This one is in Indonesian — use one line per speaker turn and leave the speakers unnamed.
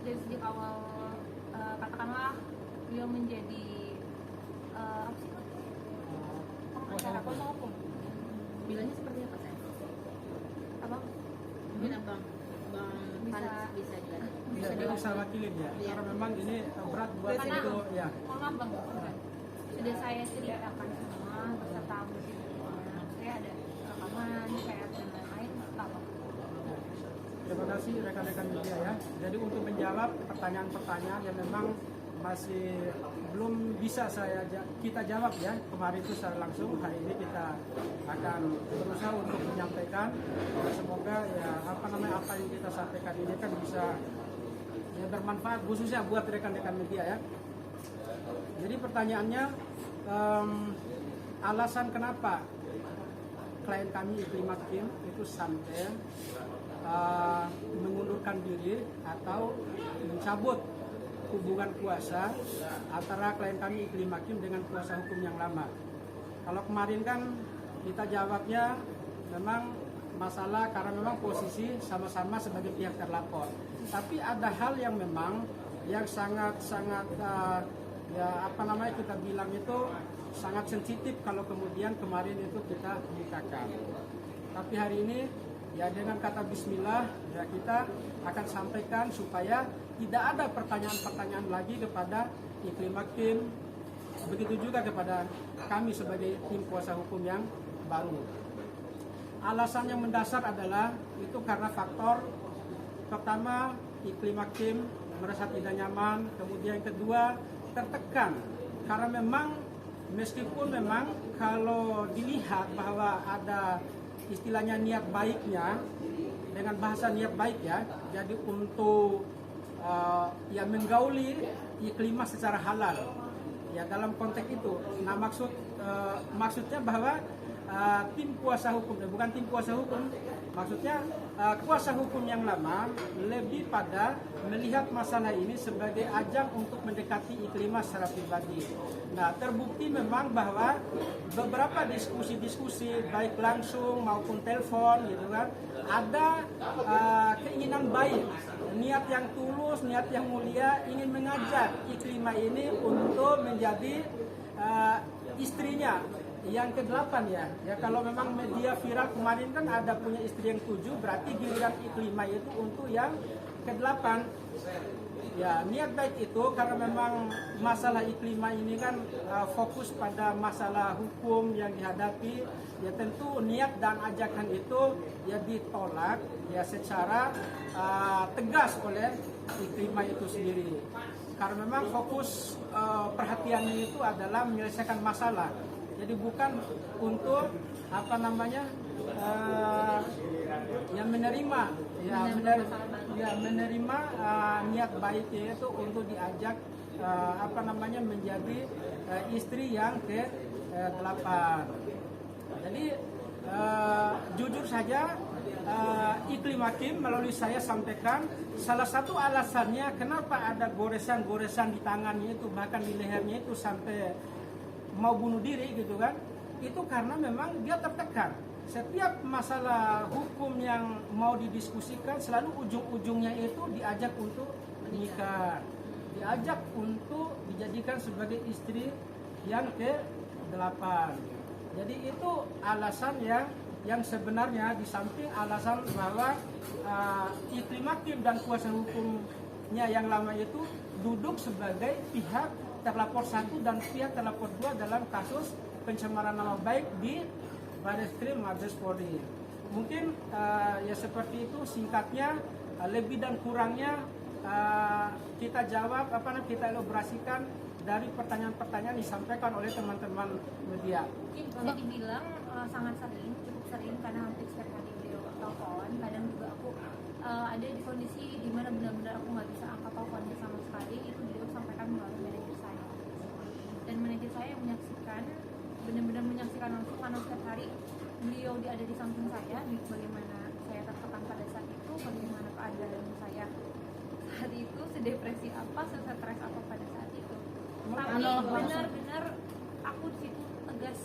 dari sejak awal katakanlah beliau menjadi apa sih pengacara kuasa hukum.
Bilangnya seperti apa saya?
Apa?
Mungkin abang bisa jelaskan.
Tidak bisa wakilin ya, karena memang ini berat buat
Karena,
itu ya.
mohon maaf bang, bukan. Sudah saya ceritakan semua beserta bukti-buktinya. Saya ada rekaman, chat dan lain-lain. Apa?
Terima kasih rekan-rekan media ya. Jadi untuk menjawab pertanyaan-pertanyaan yang memang masih belum bisa kita jawab ya kemarin itu secara langsung, hari ini kita akan berusaha untuk menyampaikan. Semoga ya apa yang kita sampaikan ini kan bisa ya bermanfaat khususnya buat rekan-rekan media ya. Jadi pertanyaannya alasan kenapa klien kami Iklim Hakim itu sampai mengundurkan diri atau mencabut hubungan kuasa antara klien kami Iklim Hakim dengan kuasa hukum yang lama. Kalau kemarin kan kita jawabnya memang masalah karena memang posisi sama-sama sebagai pihak terlapor. Tapi ada hal yang memang yang sangat-sangat kita bilang itu sangat sensitif kalau kemudian kemarin itu kita bukakan. Tapi hari ini ya dengan kata bismillah ya kita akan sampaikan supaya tidak ada pertanyaan-pertanyaan lagi kepada Iklim Hakim, begitu juga kepada kami sebagai tim kuasa hukum yang baru. Alasan yang mendasar adalah itu karena faktor pertama Iklim Hakim merasa tidak nyaman, kemudian yang kedua tertekan karena memang meskipun memang kalau dilihat bahwa ada istilahnya niat baiknya dengan bahasa niat baik ya, jadi untuk ya menggauli Iklimah secara halal ya dalam konteks itu. Nah maksudnya bahwa tim kuasa hukum bukan tim kuasa hukum, maksudnya kuasa hukum yang lama lebih pada melihat masalah ini sebagai ajang untuk mendekati Iklimah secara pribadi. Nah terbukti memang bahwa beberapa diskusi baik langsung maupun telepon gitu kan ada keinginan baik, niat yang tulus, niat yang mulia ingin mengajak Iklimah ini untuk menjadi istrinya yang ke-8 ya. Ya kalau memang media viral kemarin kan ada punya istri yang 7, berarti giliran Iklimah itu untuk yang ke-8. Ya niat baik itu karena memang masalah Iklimah ini kan fokus pada masalah hukum yang dihadapi, ya tentu niat dan ajakan itu ya ditolak ya secara tegas oleh Iklimah itu sendiri. Karena memang fokus perhatiannya itu adalah menyelesaikan masalah. Jadi bukan untuk yang menerima niat baiknya itu untuk diajak menjadi istri yang ke-8. Jadi jujur saja Iklim Hakim melalui saya sampaikan salah satu alasannya kenapa ada goresan-goresan di tangannya itu, bahkan di lehernya itu sampai mau bunuh diri gitu kan, itu karena memang dia tertekan. Setiap masalah hukum yang mau didiskusikan selalu ujung-ujungnya itu diajak untuk menikah, diajak untuk dijadikan sebagai istri yang ke-8. Jadi itu alasan yang sebenarnya di samping alasan bahwa Iklim Hakim dan kuasa hukumnya yang lama itu duduk sebagai pihak terlapor 1 dan pihak terlapor 2 dalam kasus pencemaran nama baik di Barreskrim Mabes Polri. Mungkin ya seperti itu singkatnya, lebih dan kurangnya kita jawab kita elaborasikan dari pertanyaan-pertanyaan disampaikan oleh teman-teman media.
Mungkin bisa dibilang sangat sering, cukup sering karena hampir setiap hari beliau telepon. Kadang juga aku ada di kondisi di mana benar-benar aku nggak bisa angkat teleponnya sama sekali. Itu beliau sampaikan melalui manajer saya. Dan manajer saya yang menyaksikan, benar-benar menyaksikan langsung karena setiap hari beliau ada di samping saya, bagaimana saya tertekan pada saat itu, bagaimana keadaan saya saat itu, sedepresi apa, sestres apa pada saat itu. Tapi benar-benar aku di situ tegas